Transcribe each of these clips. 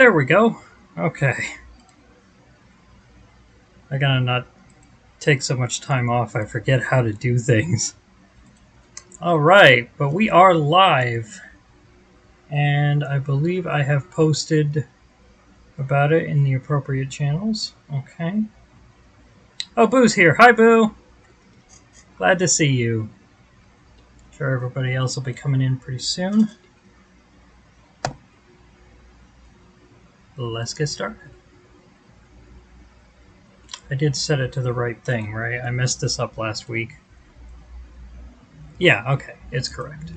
There we go. Okay. I gotta not take so much time off I forget how to do things. Alright, but we are live. And I believe I have posted about it in the appropriate channels. Okay. Oh, Boo's here. Hi, Boo. Glad to see you. Sure everybody else will be coming in pretty soon. Let's get started. I did set it to the right thing, right? I messed this up last week. Yeah, okay. It's correct.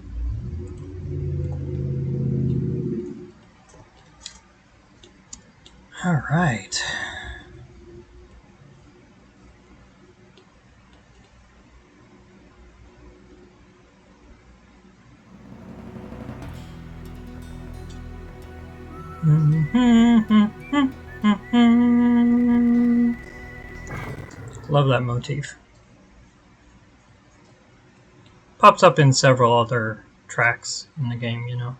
All right. Love that motif. Pops up in several other tracks in the game, you know.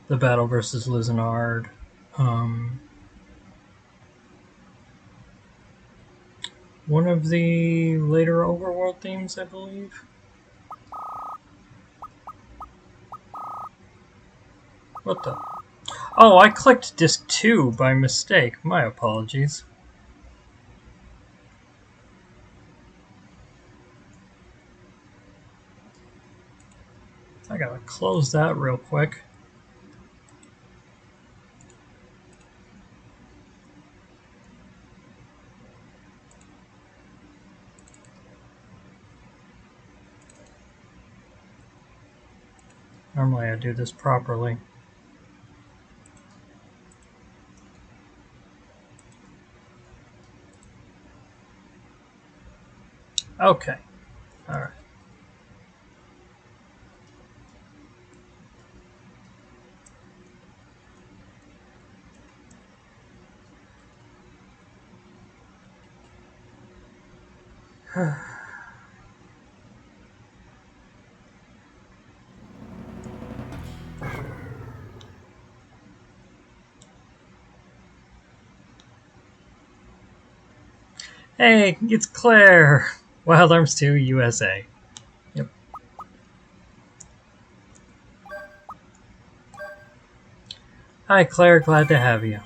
The battle versus Lizenard. One of the later overworld themes, I believe. What the? Oh, I clicked disc 2 by mistake. My apologies. I gotta close that real quick. Normally I do this properly. Okay. Alright. Hey, it's Claire! Wild Arms 2 USA. Yep. Hi Claire, glad to have you.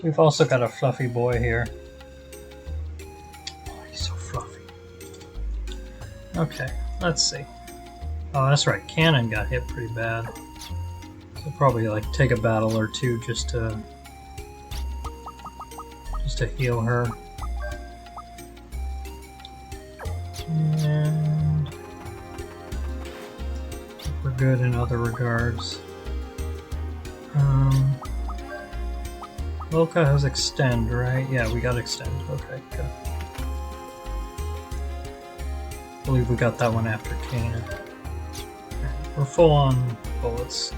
We've also got a fluffy boy here. Oh, he's so fluffy. Okay, let's see. Oh, that's right. Cannon got hit pretty bad. So probably like take a battle or two just to heal her. And we're good in other regards. Loka has extend, right? Yeah, we got extend. Okay, good. I believe we got that one after Cannon. We're full on bullets.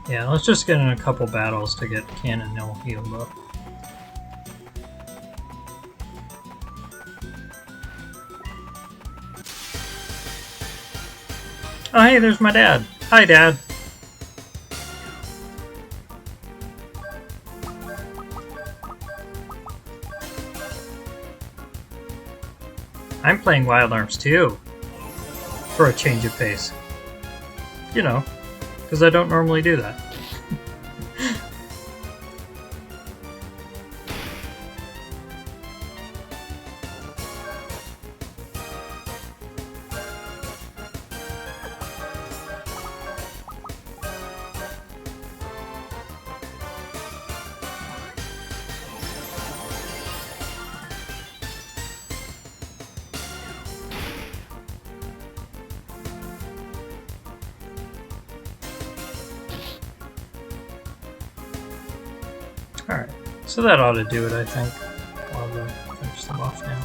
Yeah, let's just get in a couple battles to get Cannon Nil healed up. Oh hey, there's my dad. Hi, Dad. I'm playing Wild Arms 2 for a change of pace. You know, because I don't normally do that. Alright, so that ought to do it, I think. I'll finish them off now.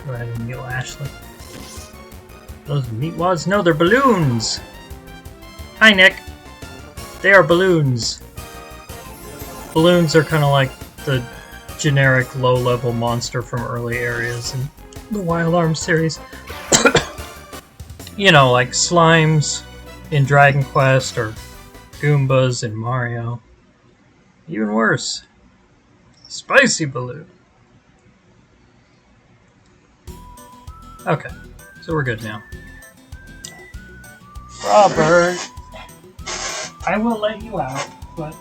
Go ahead and heal Ashley. Those meatwads? No, they're balloons! Hi, Nick! They are balloons. Balloons are kind of like the generic low-level monster from early areas in the Wild Arms series. You know, like slimes in Dragon Quest or Goombas in Mario. Even worse. Spicy balloon. Okay, so we're good now. Robert! I will let you out, but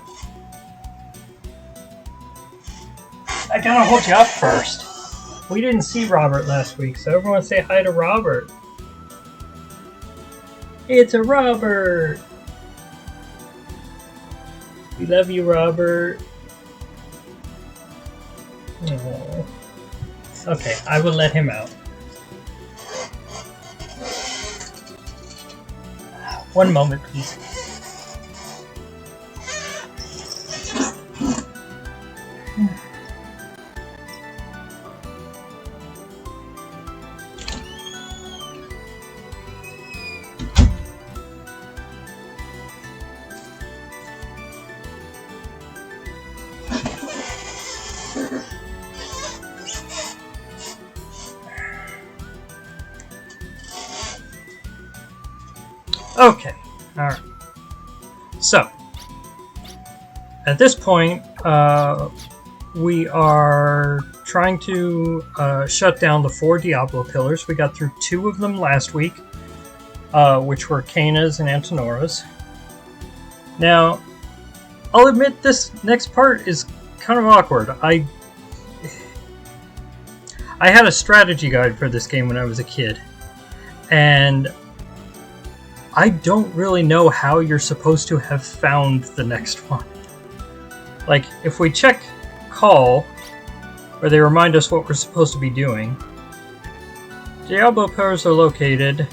I gotta hold you up first. We didn't see Robert last week, so everyone say hi to Robert. It's a Robert! We love you, Robert. Aww. Okay, I will let him out. One moment, please. Okay, alright. So, at this point, we are trying to shut down the 4 Diablo killers. We got through 2 of them last week, which were Kana's and Antinora's. Now, I'll admit this next part is kind of awkward. I had a strategy guide for this game when I was a kid, and I don't really know how you're supposed to have found the next one. Like, if we check Call, where they remind us what we're supposed to be doing, Diablo pillars are located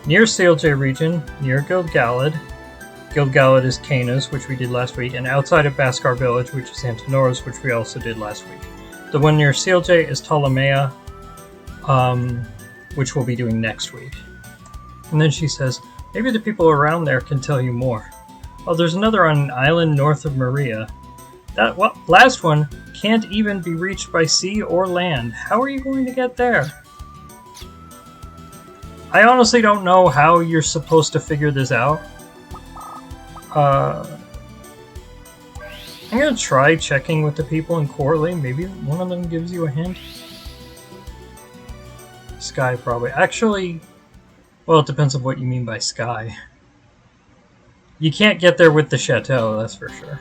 near Sealj region, near Gil-galad. Gil-galad is Kana's, which we did last week, and outside of Baskar village, which is Antinora's, which we also did last week. The one near Sealj is Ptolemea, which we'll be doing next week. And then she says, maybe the people around there can tell you more. Oh, there's another on an island north of Maria. That last one can't even be reached by sea or land. How are you going to get there? I honestly don't know how you're supposed to figure this out. I'm gonna try checking with the people in Corley. Maybe one of them gives you a hint. Sky, probably. Actually, well, it depends on what you mean by sky. You can't get there with the chateau, that's for sure.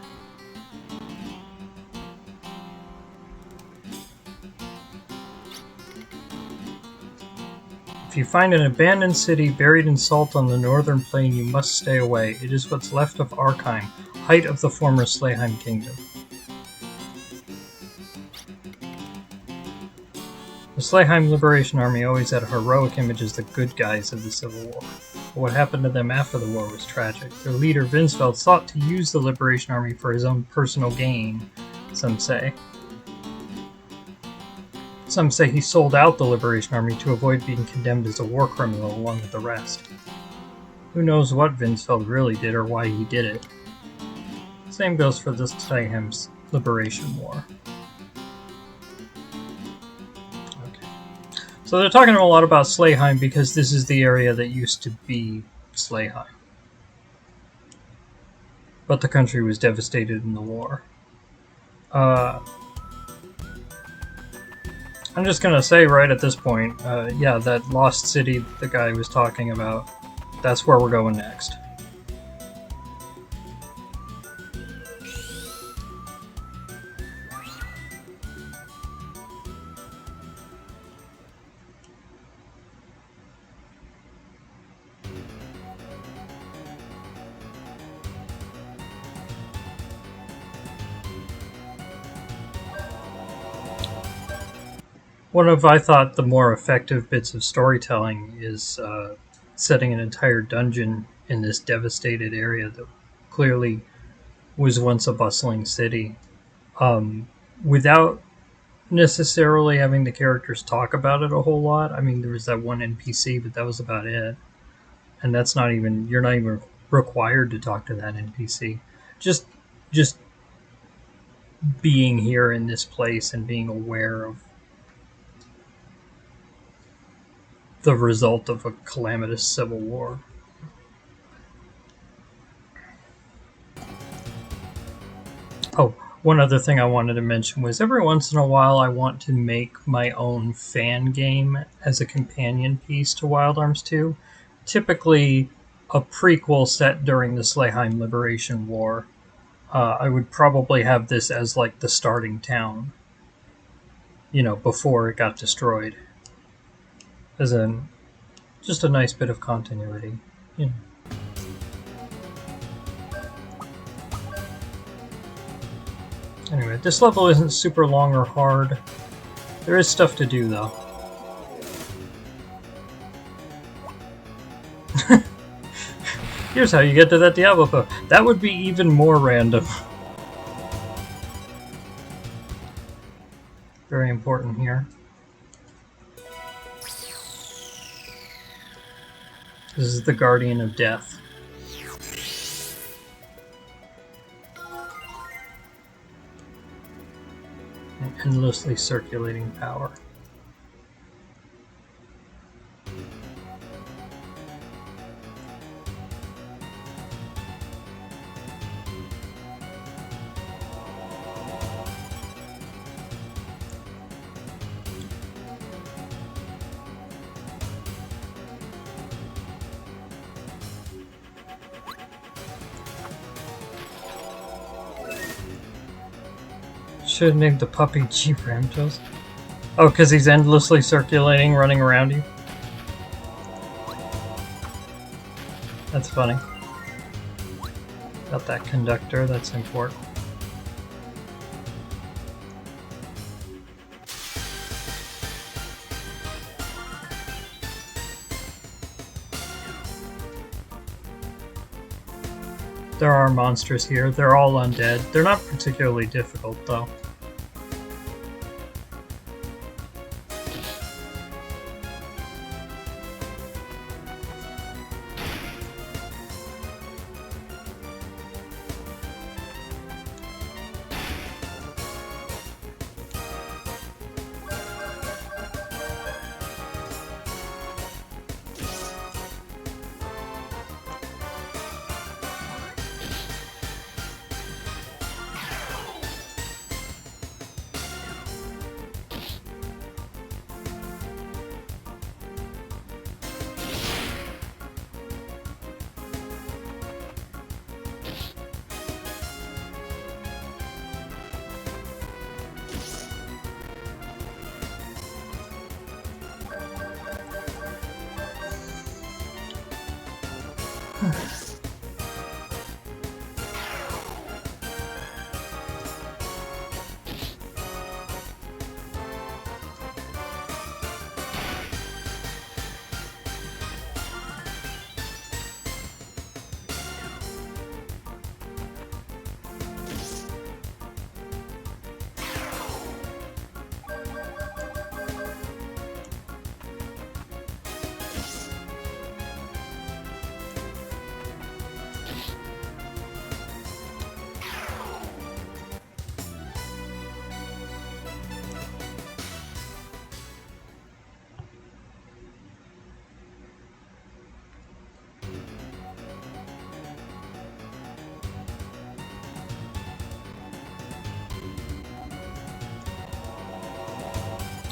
If you find an abandoned city buried in salt on the northern plain, you must stay away. It is what's left of Archheim, height of the former Slayheim kingdom. The Slayheim Liberation Army always had a heroic image as the good guys of the Civil War. But what happened to them after the war was tragic. Their leader, Vinsfeld, sought to use the Liberation Army for his own personal gain, some say. Some say he sold out the Liberation Army to avoid being condemned as a war criminal along with the rest. Who knows what Vinsfeld really did or why he did it. Same goes for the Slayheim's Liberation War. Okay. So they're talking a lot about Slayheim because this is the area that used to be Slayheim. But the country was devastated in the war. I'm just gonna say right at this point, yeah, that lost city the guy was talking about, that's where we're going next. One of, I thought, the more effective bits of storytelling is setting an entire dungeon in this devastated area that clearly was once a bustling city, without necessarily having the characters talk about it a whole lot. I mean, there was that one NPC, but that was about it. And that's not even, you're not even required to talk to that NPC. Just being here in this place and being aware of the result of a calamitous civil war. Oh, one other thing I wanted to mention was every once in a while I want to make my own fan game as a companion piece to Wild Arms 2. Typically a prequel set during the Slayheim Liberation War. I would probably have this as like the starting town, before it got destroyed. As in, just a nice bit of continuity. Anyway, this level isn't super long or hard. There is stuff to do, though. Here's how you get to that Diablo book. That would be even more random. Very important here. This is the Guardian of Death. An endlessly circulating power. Should have named the puppy G. Ramtos. Oh, because he's endlessly circulating, running around you? That's funny. Got that conductor, that's important. There are monsters here. They're all undead. They're not particularly difficult, though.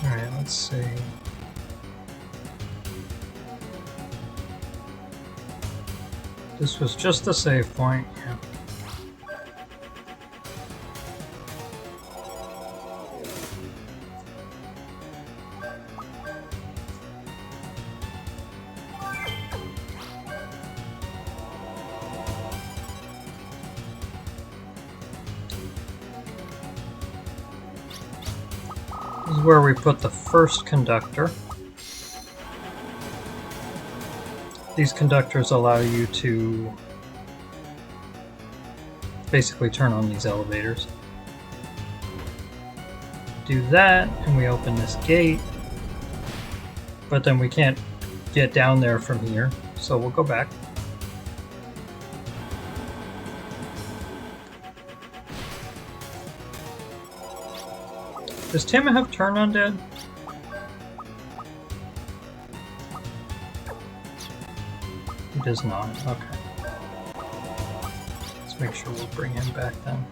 Alright, let's see. This was just a save point, yeah. This is where we put the first conductor. These conductors allow you to basically turn on these elevators. Do that, and we open this gate. But then we can't get down there from here, so we'll go back. Does Tim have TurnUndead? He does not. Okay. Let's make sure we'll bring him back then.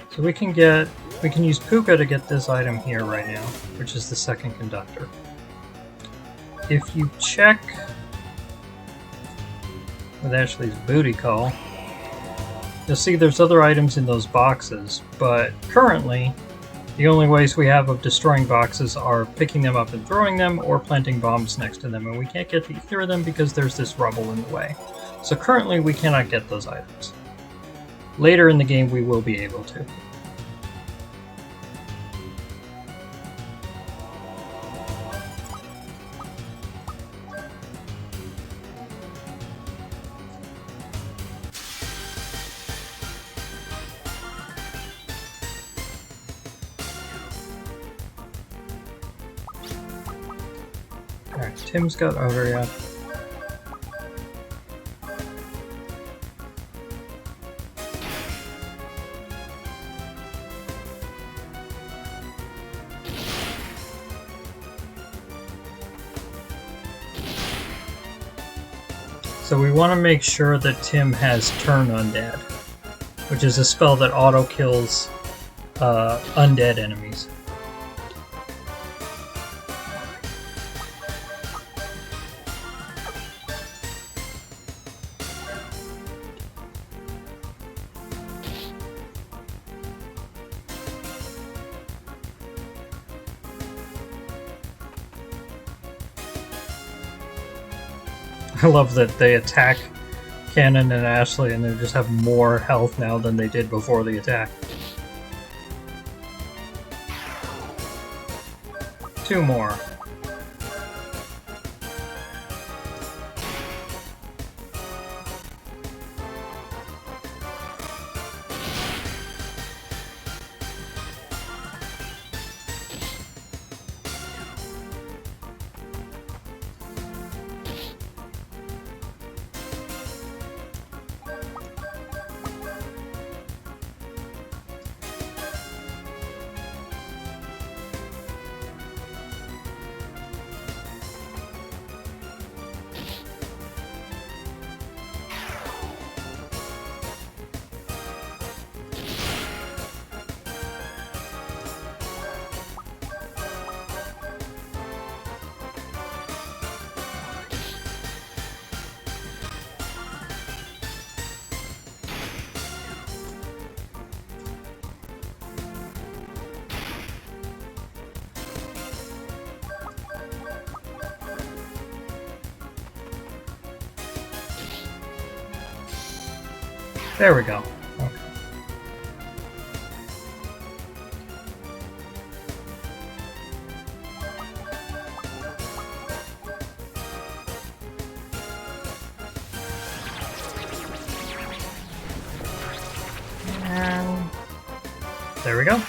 So we can use Puka to get this item here right now, which is the second conductor. If you check with Ashley's booty call, you'll see there's other items in those boxes, but currently the only ways we have of destroying boxes are picking them up and throwing them or planting bombs next to them, and we can't get to either of them because there's this rubble in the way. So currently we cannot get those items. Later in the game we will be able to. Alright, Tim's got Overreact. So we want to make sure that Tim has TurnUndead, which is a spell that auto-kills undead enemies. I love that they attack Cannon and Ashley and they just have more health now than they did before the attack. 2 more. There we go. Okay. And there we go.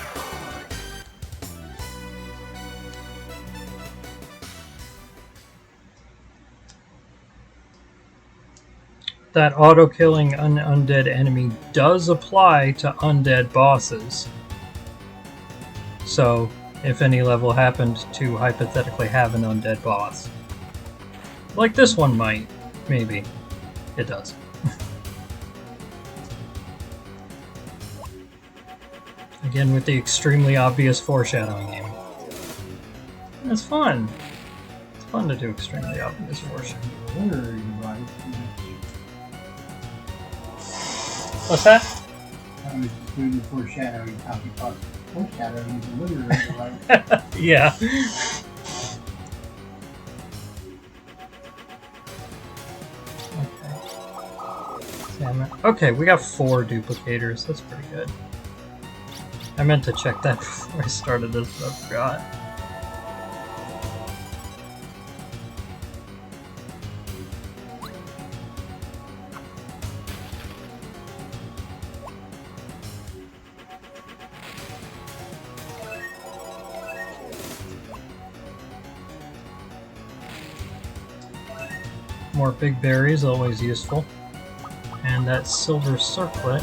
That auto-killing an undead enemy does apply to undead bosses. So, if any level happened to hypothetically have an undead boss. Like this one might. Maybe. It does. Again, with the extremely obvious foreshadowing aim. It's fun. It's fun to do extremely obvious foreshadowing. What's that? I was just doing the foreshadowing copy part. Foreshadowing is a literary right? Yeah. Okay. Damn it. Okay, we got 4 duplicators. That's pretty good. I meant to check that before I started this, but I forgot. More big berries, always useful. And that silver circlet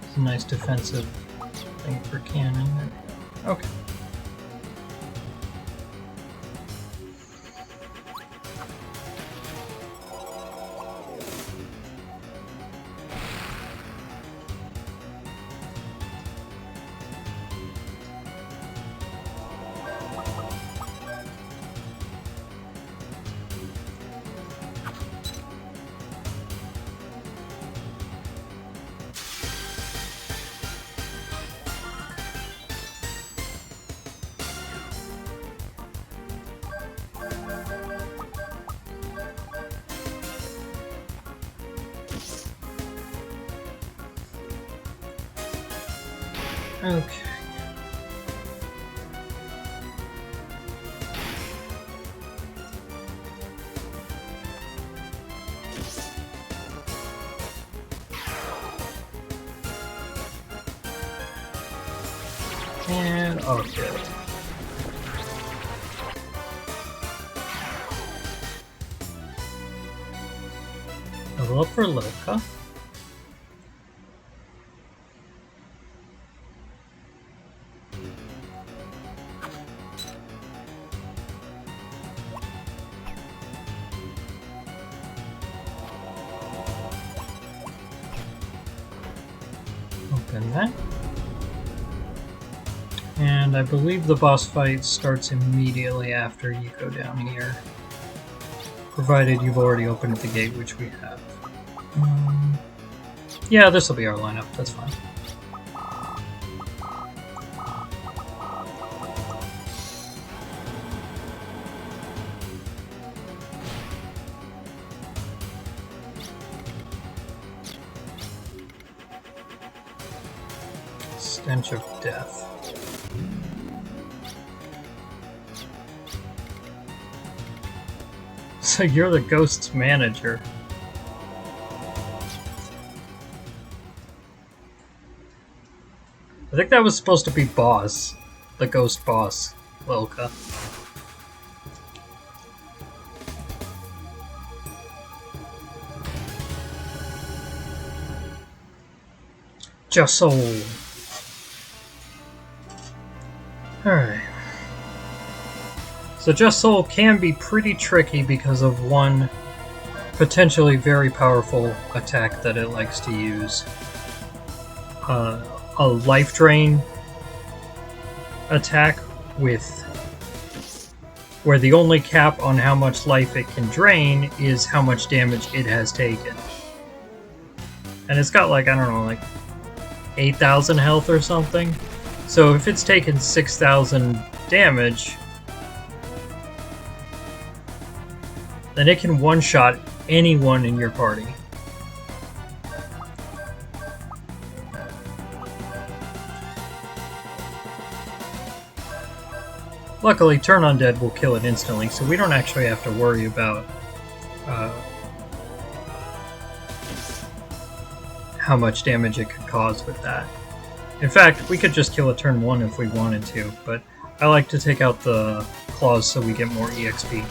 is a nice defensive thing for cannon. Okay. Okay. And okay. Level up for Judecca. Open that. And I believe the boss fight starts immediately after you go down here. Provided you've already opened the gate, which we have. Yeah, this will be our lineup, that's fine. Stench of death. So you're the ghost's manager. I think that was supposed to be boss. The ghost boss, Judecca. Jasoul. Alright. So Jasoul can be pretty tricky because of one potentially very powerful attack that it likes to use. A life drain attack where the only cap on how much life it can drain is how much damage it has taken. And it's got like, I don't know, like 8,000 health or something. So if it's taken 6,000 damage, then it can one-shot anyone in your party. Luckily, TurnUndead will kill it instantly, so we don't actually have to worry about how much damage it could cause with that. In fact, we could just kill a turn 1 if we wanted to, but I like to take out the claws so we get more EXP.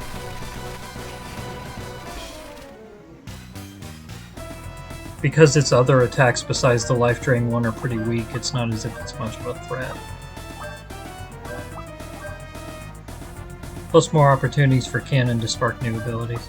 Because its other attacks besides the life drain one are pretty weak, it's not as if it's much of a threat. Plus more opportunities for Cannon to spark new abilities.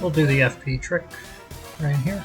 We'll do the FP trick right here.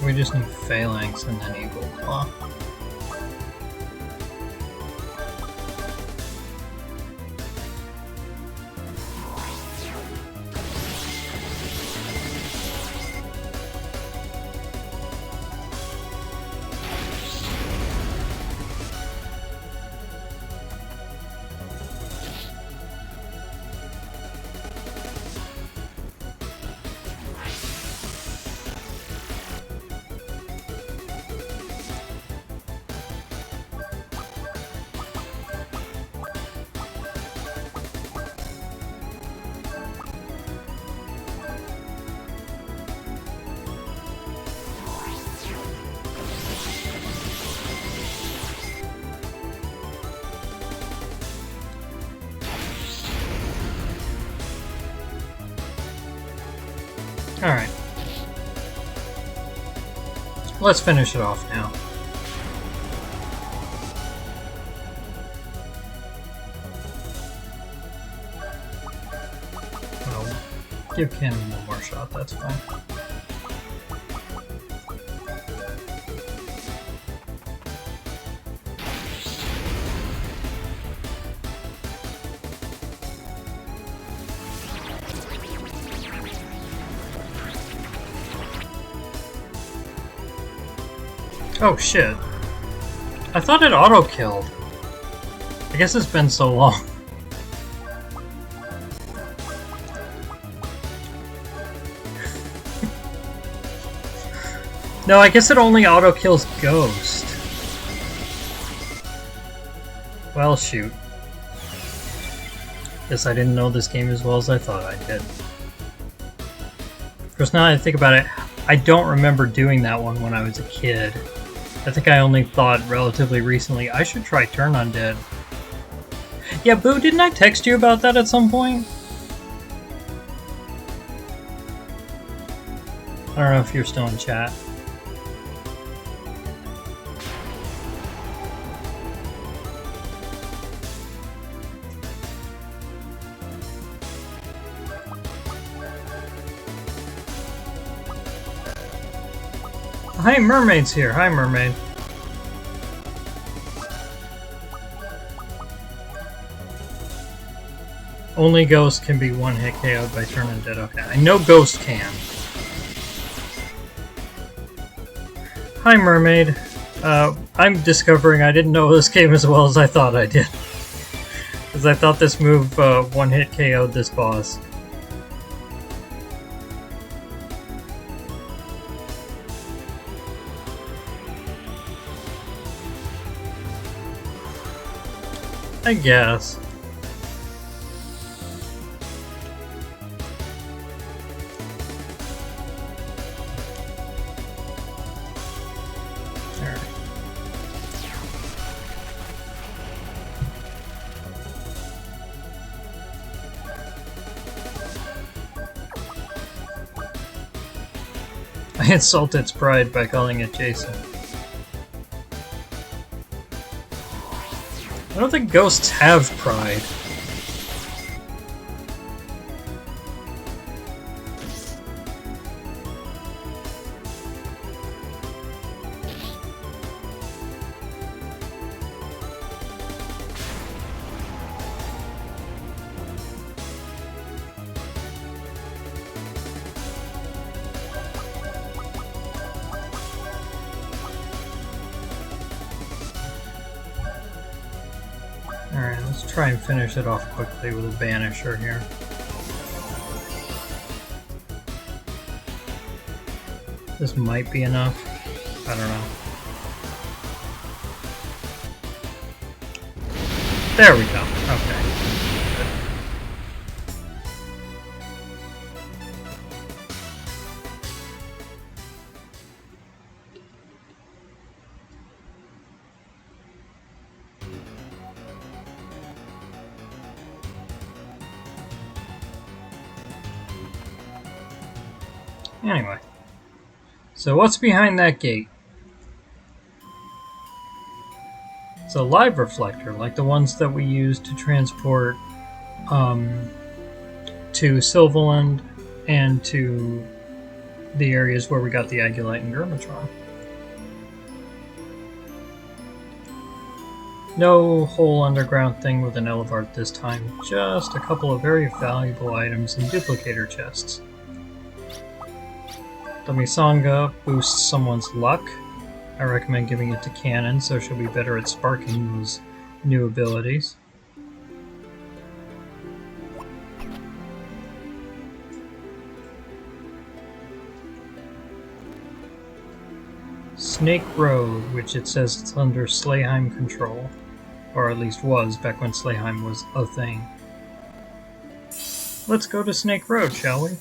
We just need Phalanx and then Eagle Claw. Alright. Let's finish it off now. Well, give Cannon one more shot, that's fine. Oh shit. I thought it auto-killed. I guess it's been so long. No, I guess it only auto-kills Ghost. Well, shoot. Guess I didn't know this game as well as I thought I did. Of course, now that I think about it, I don't remember doing that one when I was a kid. I think I only thought relatively recently, I should try TurnUndead. Yeah, Boo, didn't I text you about that at some point? I don't know if you're still in chat. Hi, Mermaid's here. Hi, Mermaid. Only Ghost can be one-hit KO'd by TurnUndead. Okay, I know Ghost can. Hi, Mermaid. I'm discovering I didn't know this game as well as I thought I did. Because I thought this move one-hit KO'd this boss. I guess. Alright. I insult its pride by calling it Jason. I don't think ghosts have pride. Alright, let's try and finish it off quickly with a Banisher here. This might be enough. I don't know. There we go. Okay. Anyway, so what's behind that gate? It's a live reflector, like the ones that we use to transport to Sylvaland and to the areas where we got the Agulite and Gurmatron. No whole underground thing with an Elevart this time, just a couple of very valuable items in duplicator chests. The Misanga boosts someone's luck. I recommend giving it to Cannon, so she'll be better at sparking those new abilities. Snake Road, which it says it's under Slayheim control. Or at least was, back when Slayheim was a thing. Let's go to Snake Road, shall we?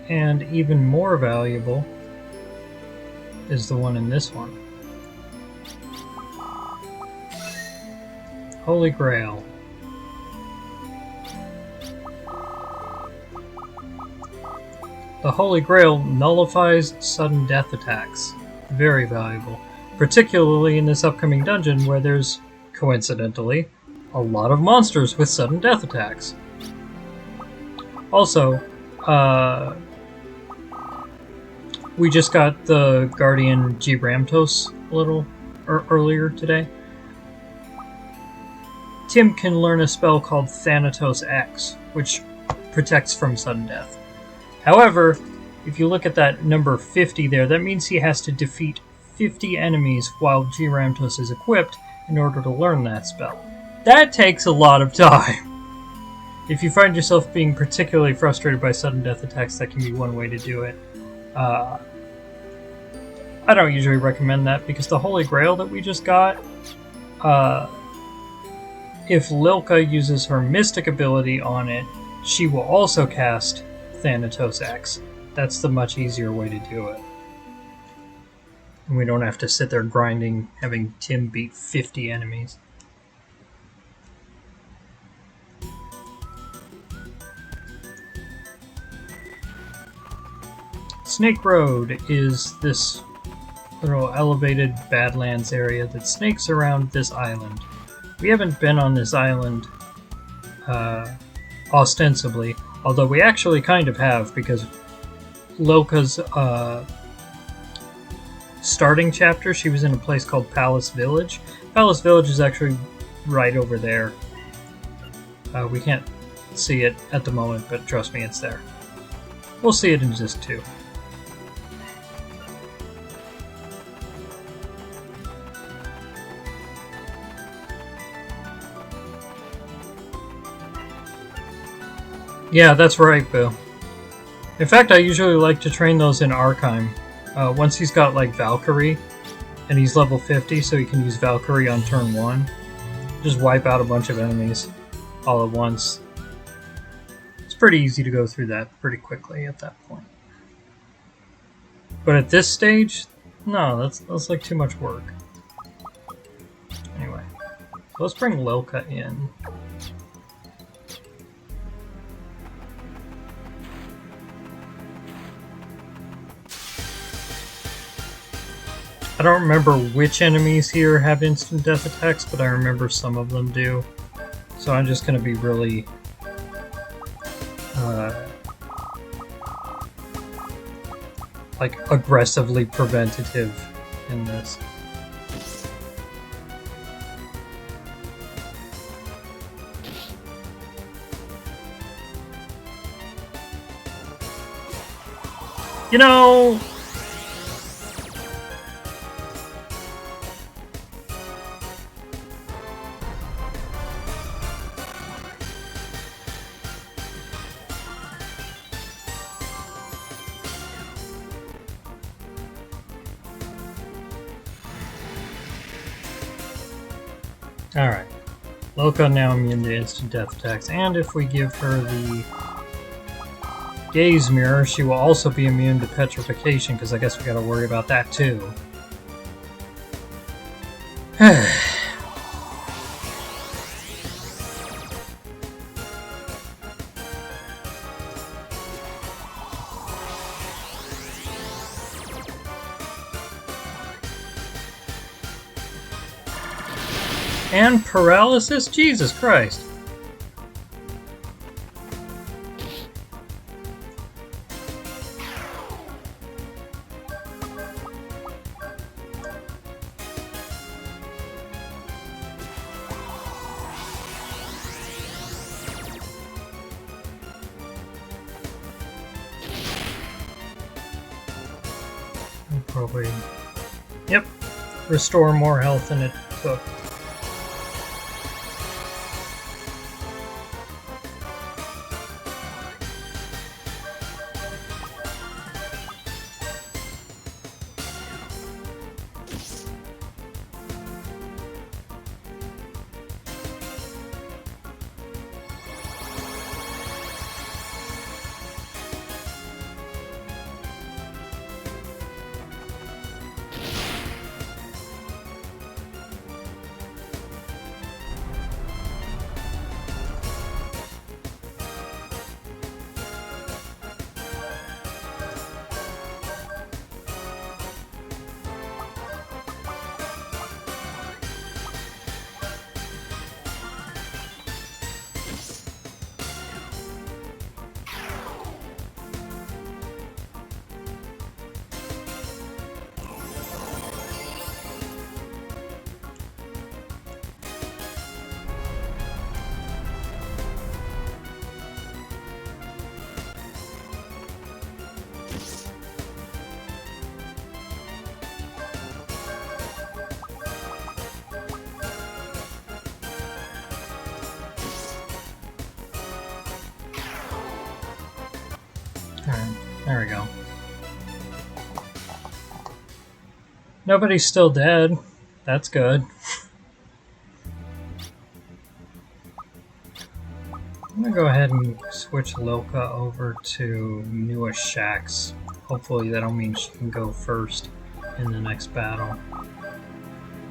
And even more valuable is the one in this one. Holy Grail. The Holy Grail nullifies sudden death attacks. Very valuable. Particularly in this upcoming dungeon where there's, coincidentally, a lot of monsters with sudden death attacks. Also, we just got the Guardian G. Ramtos a little earlier today. Tim can learn a spell called Thanatos X, which protects from sudden death. However, if you look at that number 50 there, that means he has to defeat 50 enemies while G. Ramtos is equipped in order to learn that spell. That takes a lot of time. If you find yourself being particularly frustrated by sudden death attacks, that can be one way to do it. I don't usually recommend that because the Holy Grail that we just got, if Lilka uses her Mystic ability on it, she will also cast Thanatos X. That's the much easier way to do it. And we don't have to sit there grinding, having Tim beat 50 enemies. Snake Road is this little elevated Badlands area that snakes around this island. We haven't been on this island ostensibly, although we actually kind of have, because Lilka's starting chapter, she was in a place called Palace Village. Palace Village is actually right over there. We can't see it at the moment, but trust me, it's there. We'll see it in just 2. Yeah, that's right, Boo. In fact, I usually like to train those in Archheim. Once he's got, like, Valkyrie, and he's level 50, so he can use Valkyrie on turn 1. Just wipe out a bunch of enemies all at once. It's pretty easy to go through that pretty quickly at that point. But at this stage, no, that's like too much work. Anyway, so let's bring Lilka in. I don't remember which enemies here have instant death attacks, but I remember some of them do. So I'm just going to be really like aggressively preventative in this. You know... Alright. Loka now immune to instant death attacks, and if we give her the gaze mirror, she will also be immune to petrification, because I guess we gotta worry about that too. And paralysis? Jesus Christ. I'll probably... Yep. Restore more health than it took. Alright, there we go. Nobody's still dead. That's good. I'm gonna go ahead and switch Loka over to newest Shax. Hopefully that'll mean she can go first in the next battle.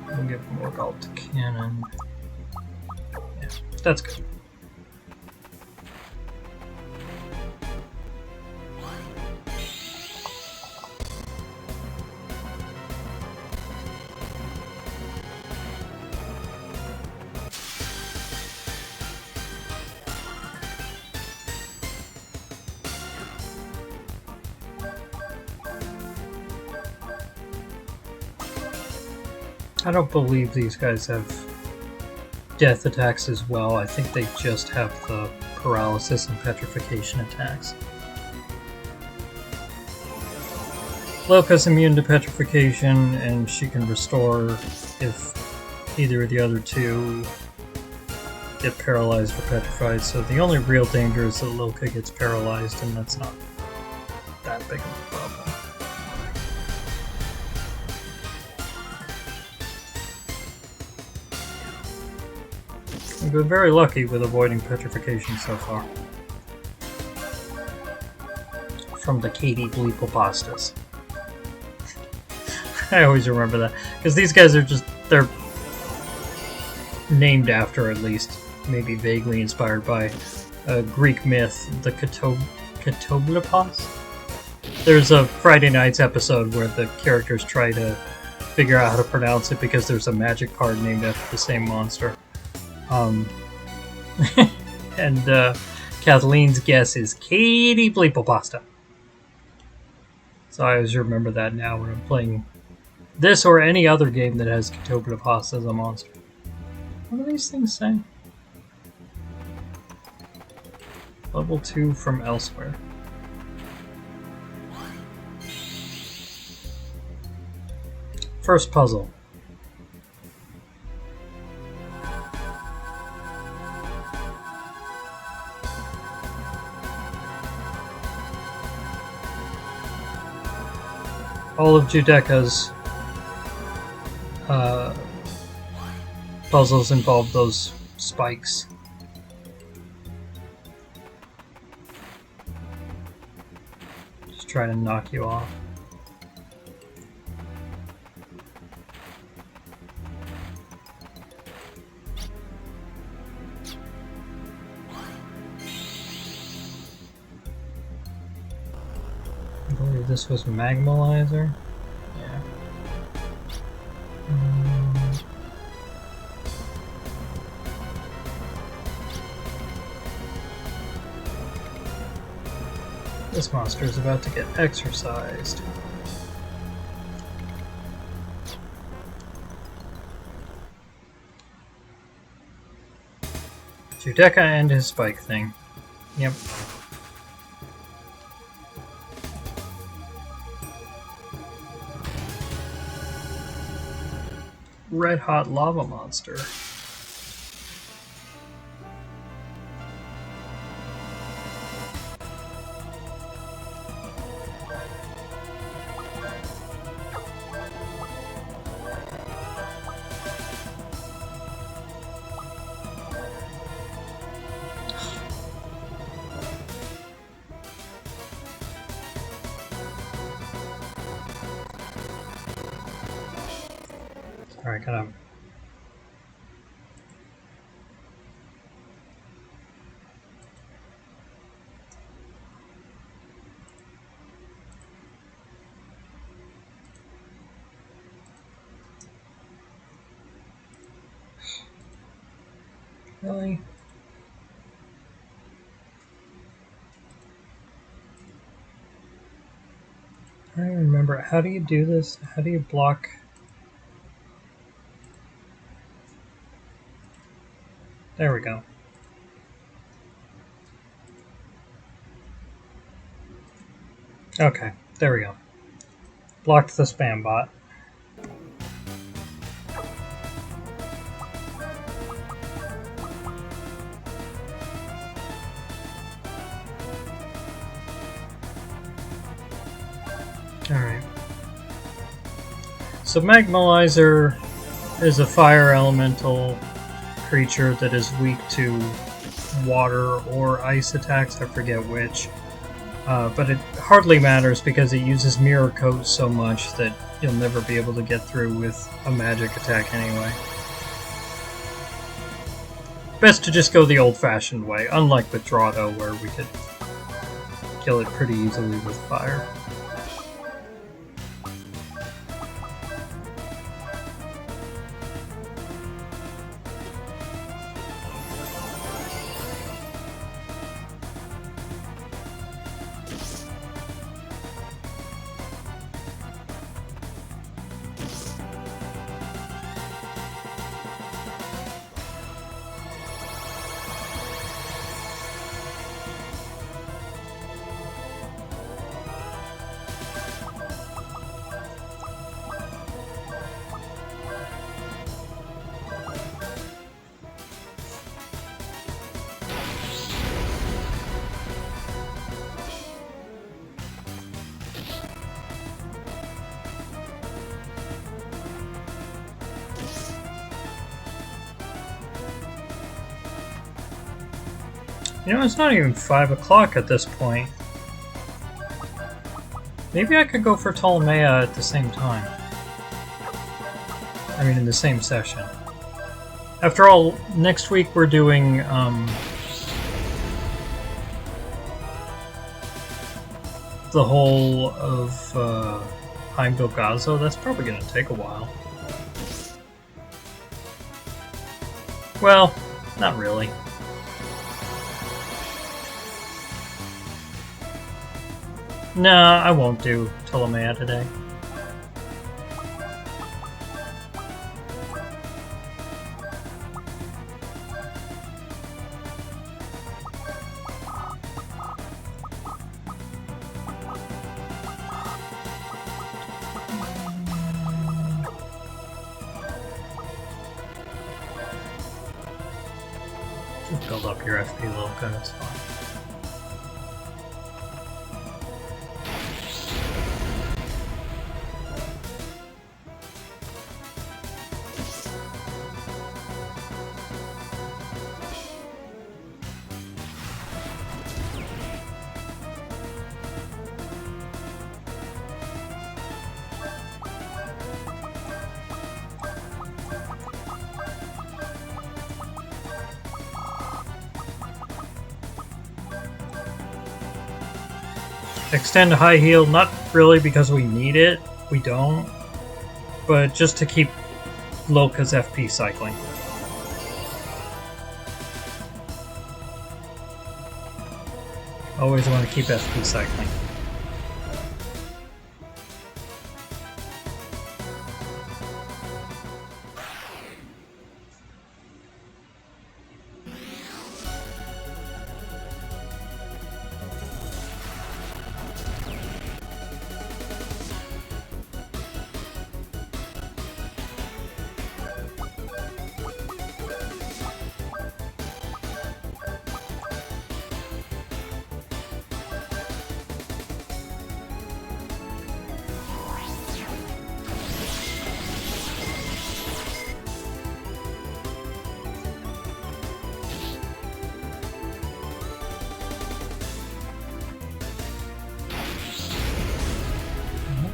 We'll give Morgalt to Cannon. Yeah, that's good. I don't believe these guys have death attacks as well. I think they just have the paralysis and petrification attacks. Loka's immune to petrification, and she can restore if either of the other two get paralyzed or petrified. So the only real danger is that Loka gets paralyzed, and that's not that big of a problem. We've been very lucky with avoiding petrification so far. From the Katie Bleepopastas. I always remember that. Because these guys are just, they're named after, at least, maybe vaguely inspired by a Greek myth, the Katoblepas? There's a Friday Night's episode where the characters try to figure out how to pronounce it because there's a magic card named after the same monster. And Kathleen's guess is Katie Bleepopasta. So I always remember that now when I'm playing this or any other game that has Katoblepas as a monster. What do these things say? Level 2 from elsewhere. first puzzle. All of Judecca's puzzles involve those spikes. Just try to knock you off. I believe this was Magmalizer. Yeah. This monster is about to get exercised. Judecca and his spike thing. Yep. Red hot lava monster. Alright, kind of. Really? I don't remember. How do you do this? How do you block? There we go. Okay, there we go. Blocked the spam bot. Alright. So Magmalizer is a fire elemental creature that is weak to water or ice attacks, I forget which. But it hardly matters because it uses Mirror Coat so much that you'll never be able to get through with a magic attack anyway. Best to just go the old-fashioned way, unlike with Draughto where we could kill it pretty easily with fire. You know, it's not even 5 o'clock at this point. Maybe I could go for Ptolemea at the same time. I mean, in the same session. After all, next week we're doing, the whole of, Heimdallgazo. That's probably going to take a while. Well, not really. Nah, I won't do Ptolemea today. Build up your FP a little bit, it's fine. Extend high heal, not really because we need it, we don't, but just to keep Loka's FP cycling. Always want to keep FP cycling.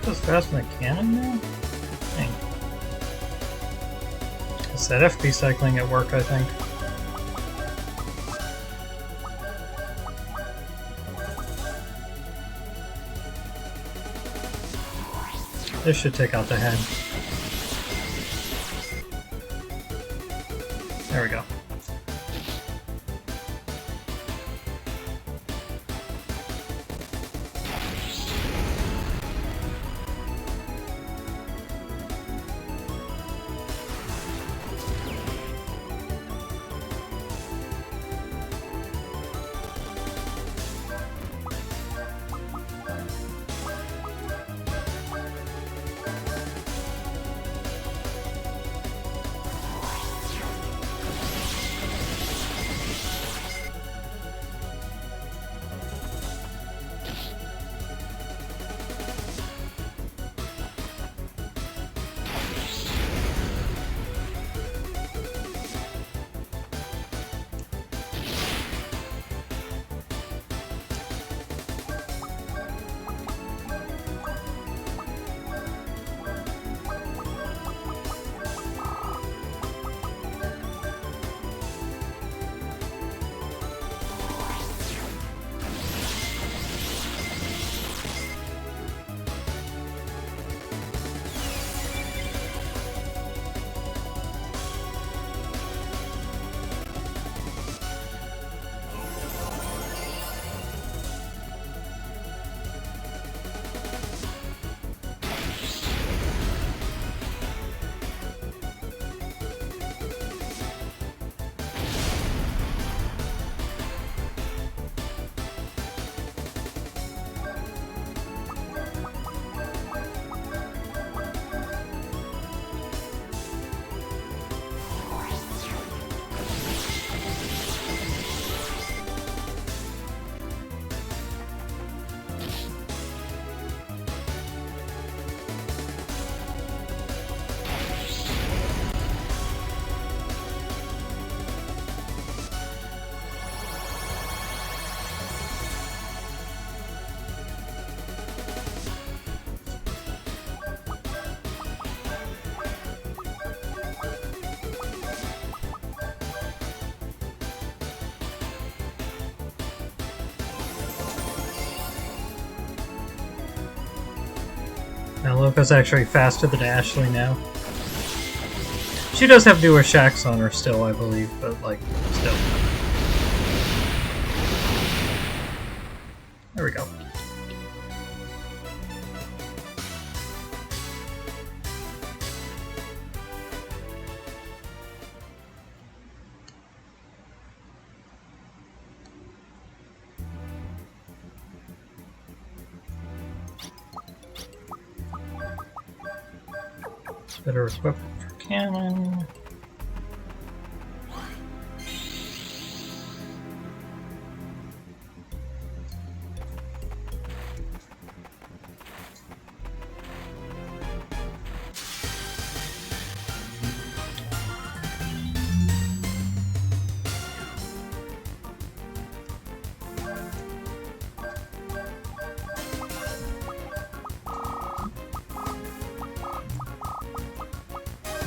Does fast my cannon now? Dang. It's that FP cycling at work, I think. This should take out the head. There we go. Now Loka's actually faster than Ashley now. She does have newer shacks on her still, I believe, but like, still. There we go. Better equipped for cannon.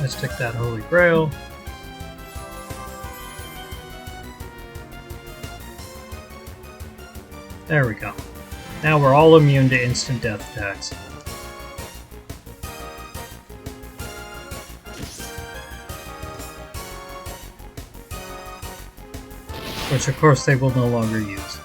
Mystic that Holy Grail. There we go. Now we're all immune to instant death attacks. Which of course they will no longer use.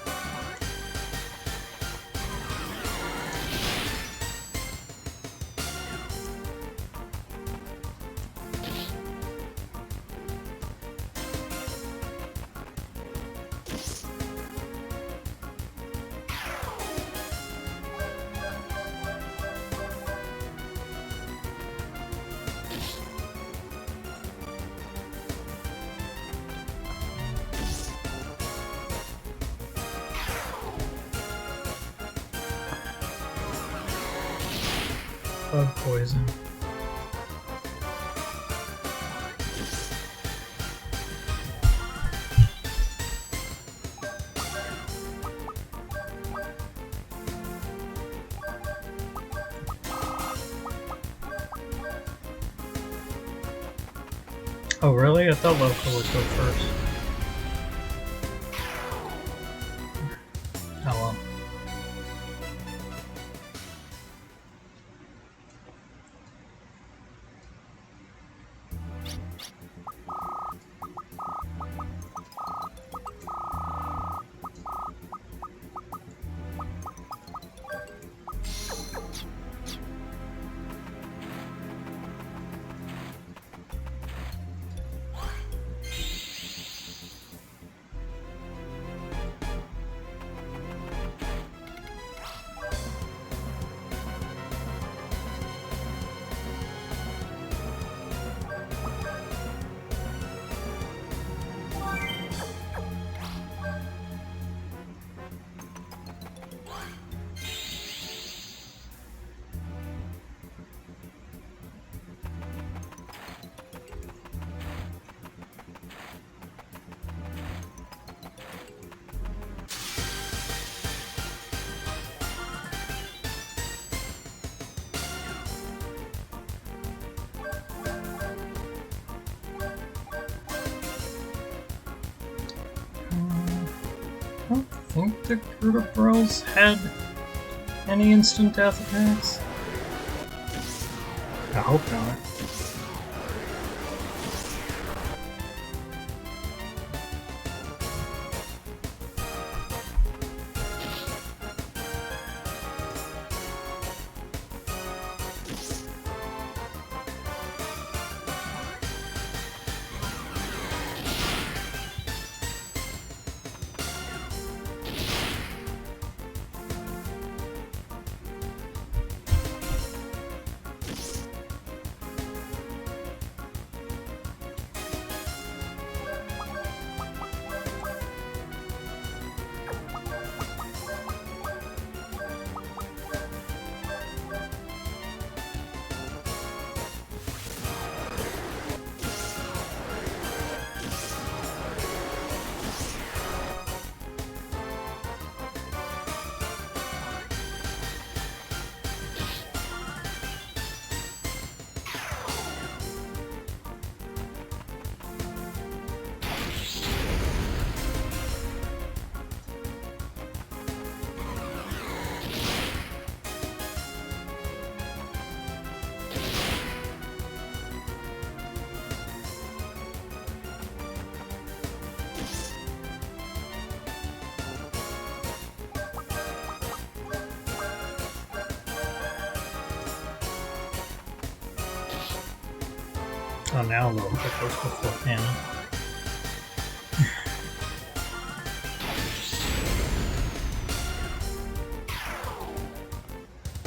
Bug poison. Oh really? I thought local would go first. Oh well. I don't think the Grudabrels had any instant death attacks. I hope not. Oh, now look, it goes before cannon.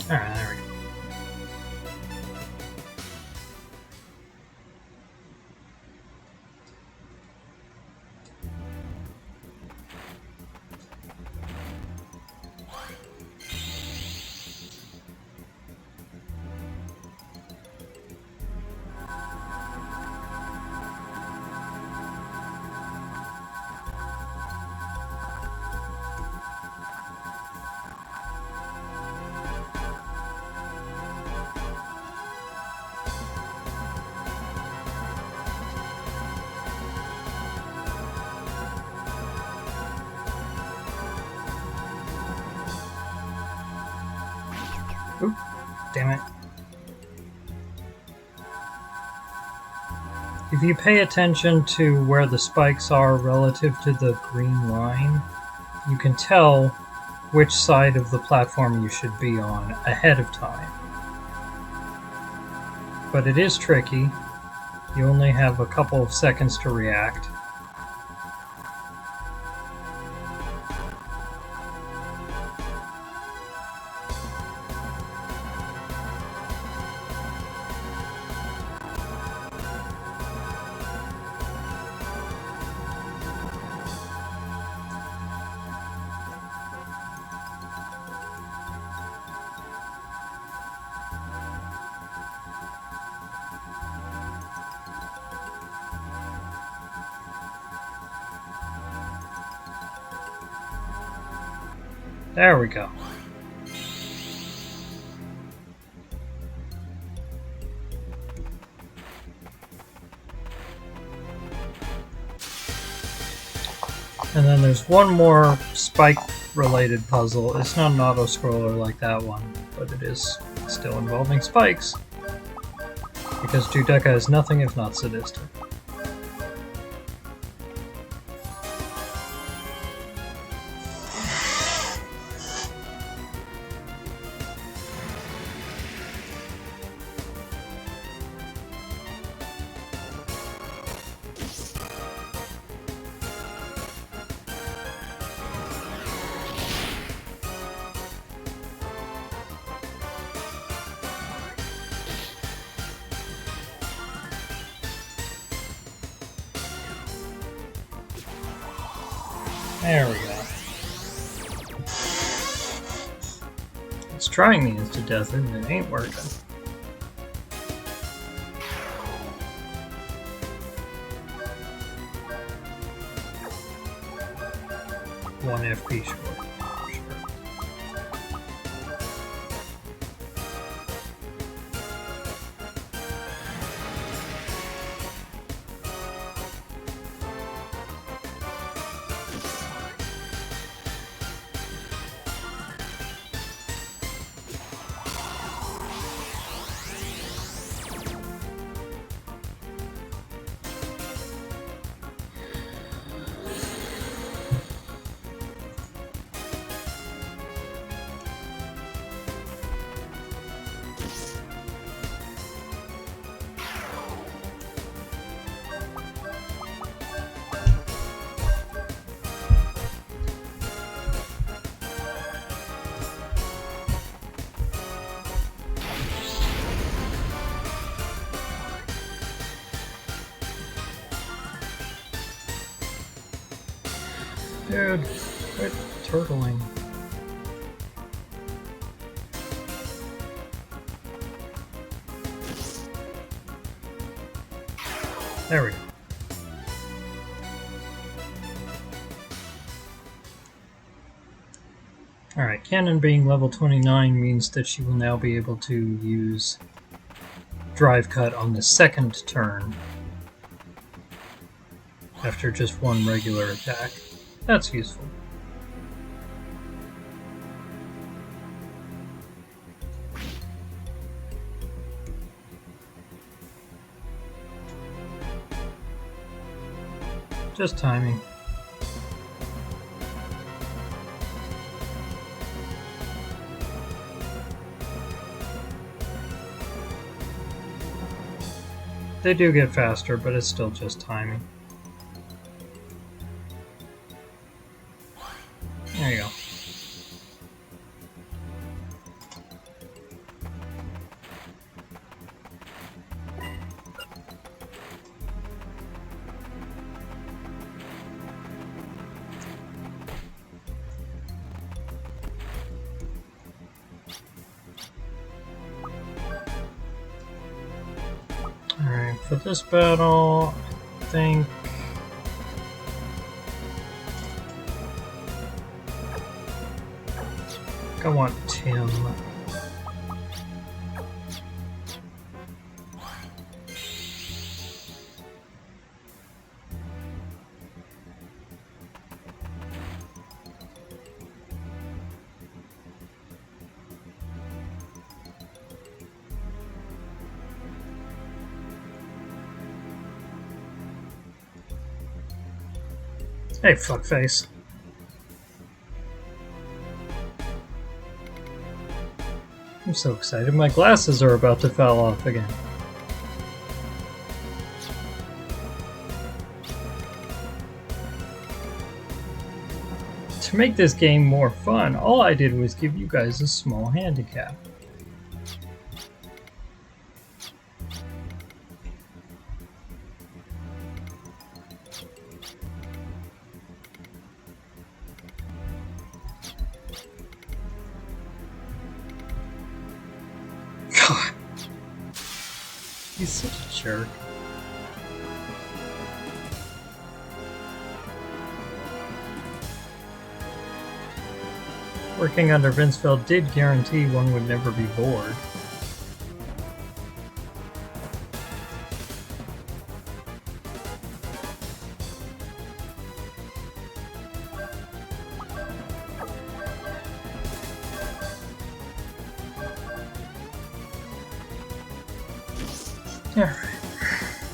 Alright, there we go. Damn it. If you pay attention to where the spikes are relative to the green line, you can tell which side of the platform you should be on ahead of time. But it is tricky. You only have a couple of seconds to react. There we go. And then there's one more spike-related puzzle. It's not an auto-scroller like that one, but it is still involving spikes. Because Judecca is nothing if not sadistic. There we go. It's trying the insta-death and it ain't working. One FP short. Dude, quit turtling. There we go. Alright, Cannon being level 29 means that she will now be able to use Drive Cut on the second turn after just one regular attack. That's useful. Just timing. They do get faster, but it's still just timing. There you go. Alright, for this battle, I think I want Tim. Hey, fuckface. I'm so excited. My glasses are about to fall off again. To make this game more fun, all I did was give you guys a small handicap. God. He's such a jerk. Working under Vinceville did guarantee one would never be bored. Alright.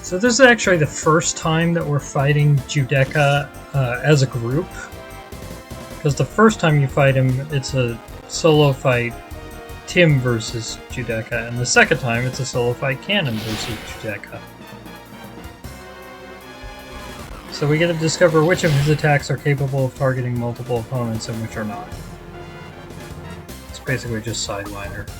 So this is actually the first time that we're fighting Judecca as a group. Because the first time you fight him, it's a solo fight, Tim versus Judecca, and the second time it's a solo fight, Cannon versus Judecca. So we get to discover which of his attacks are capable of targeting multiple opponents and which are not. It's basically just Sidewinder.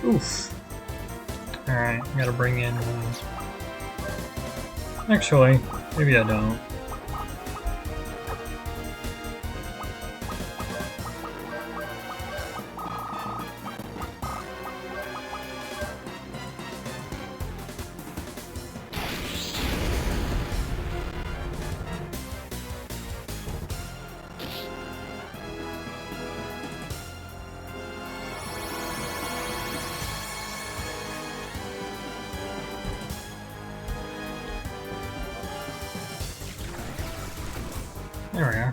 Oof. Alright, I gotta bring in... Actually, maybe I don't. There we are.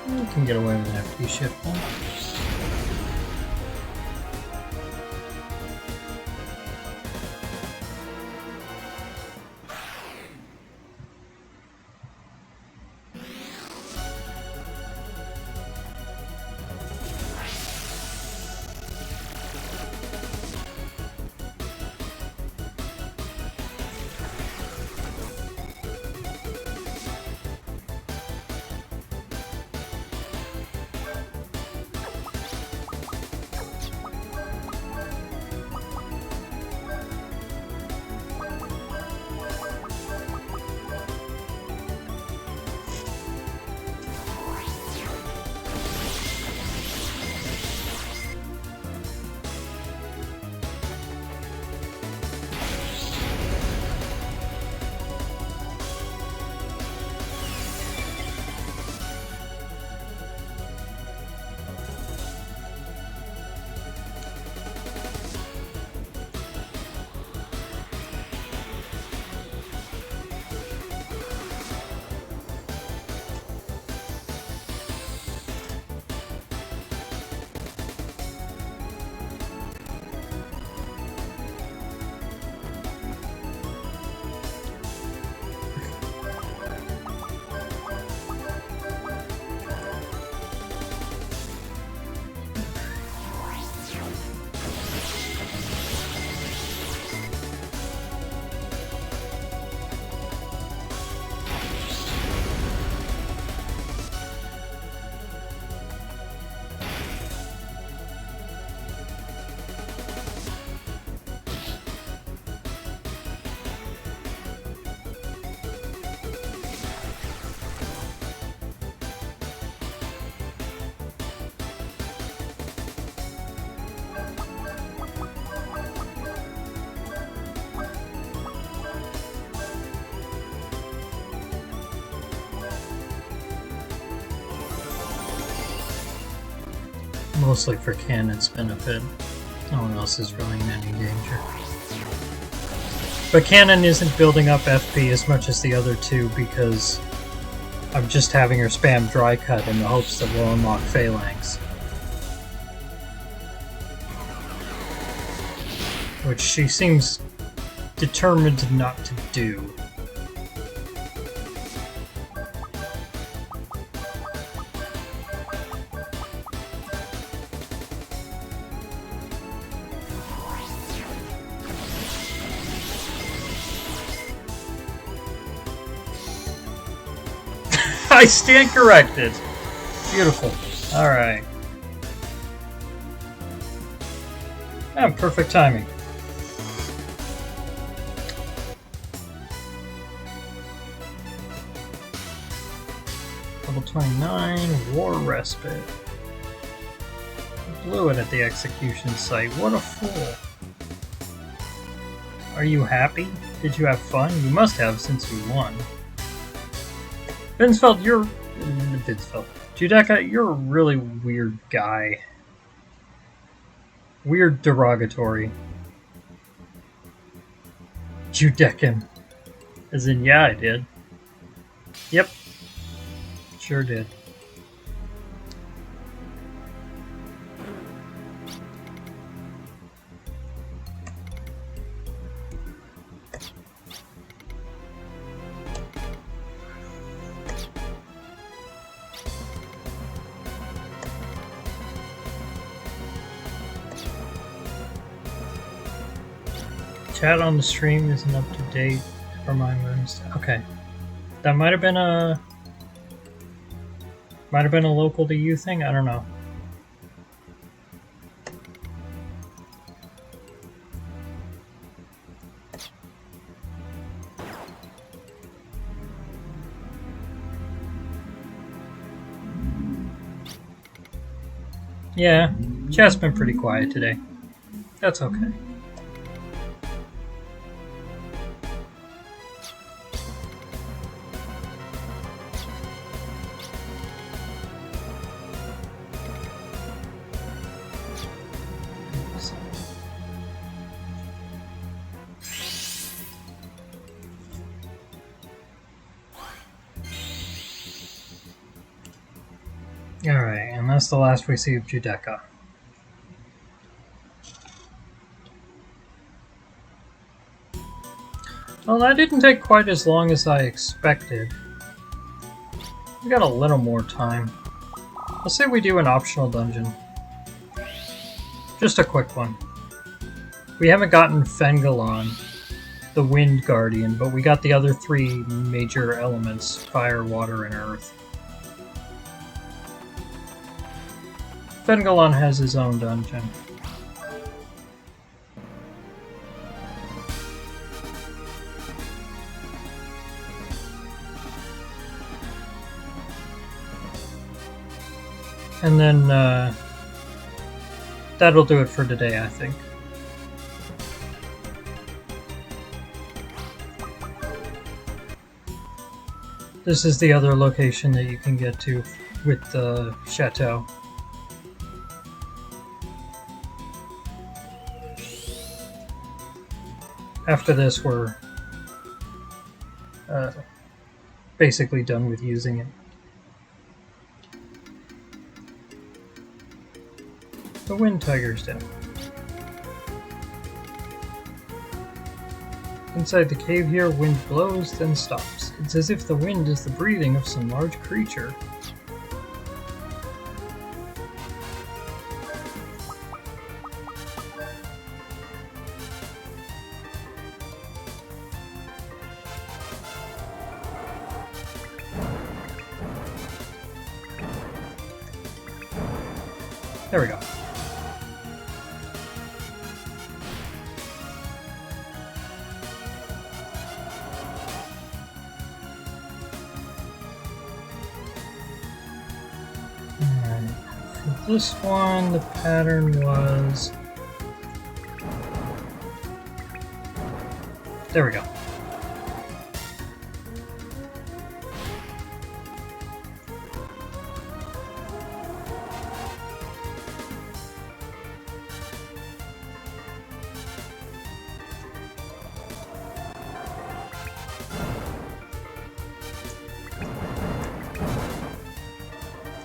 You can get away with an FP shift now. Mostly for Cannon's benefit. No one else is really in any danger. But Cannon isn't building up FP as much as the other two because I'm just having her spam dry cut in the hopes that we'll unlock Phalanx. Which she seems determined not to do. I stand corrected. Beautiful. Alright. Ah, perfect timing. Level 29, War Respite. Blew it at the execution site. What a fool. Are you happy? Did you have fun? You must have since you won. Vinsfeld, Judecca, you're a really weird guy. Weird derogatory. Judeccan. As in, yeah, I did. Yep. Sure did. Chat on the stream isn't up to date for my moons. Okay. That might have been a local to you thing, I don't know. Yeah, chat's been pretty quiet today. That's okay. Alright, and that's the last we see of Judecca. Well, that didn't take quite as long as I expected. We got a little more time. Let's say we do an optional dungeon. Just a quick one. We haven't gotten Fengalon, the Wind Guardian, but we got the other three major elements, fire, water, and earth. Fengalon has his own dungeon. And then, that'll do it for today, I think. This is the other location that you can get to with the chateau. After this, we're basically done with using it. The Wind Tiger's down. Inside the cave here, wind blows, then stops. It's as if the wind is the breathing of some large creature. There we go. Alright, for this one, the pattern was... There we go.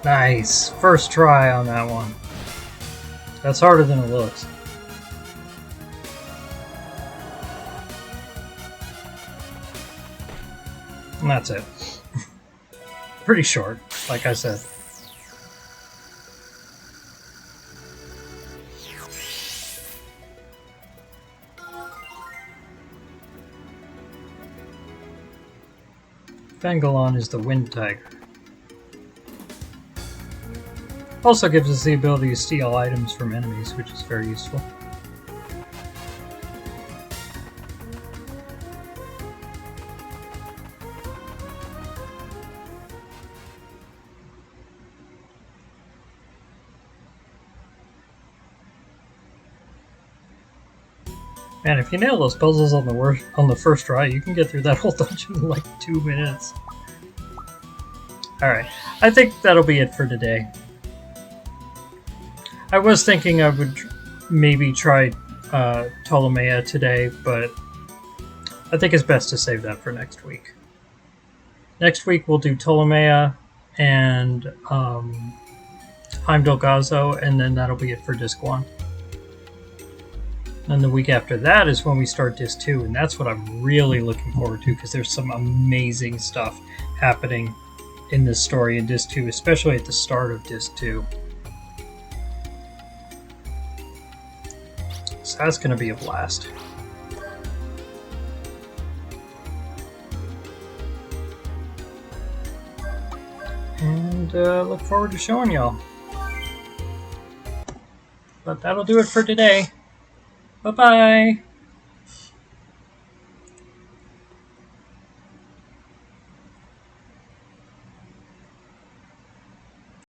Nice! First try on that one. That's harder than it looks. And that's it. Pretty short, like I said. Bangalon is the Wind Tiger. Also gives us the ability to steal items from enemies, which is very useful. Man, if you nail those puzzles on the first try, you can get through that whole dungeon in like 2 minutes. Alright, I think that'll be it for today. I was thinking I would maybe try Ptolemaea today, but I think it's best to save that for next week. Next week we'll do Ptolemaea and Heimdall Gazo, and then that'll be it for Disc 1. And the week after that is when we start Disc 2, and that's what I'm really looking forward to, because there's some amazing stuff happening in this story in Disc 2, especially at the start of Disc 2. So that's going to be a blast. And look forward to showing y'all. But that'll do it for today. Bye-bye!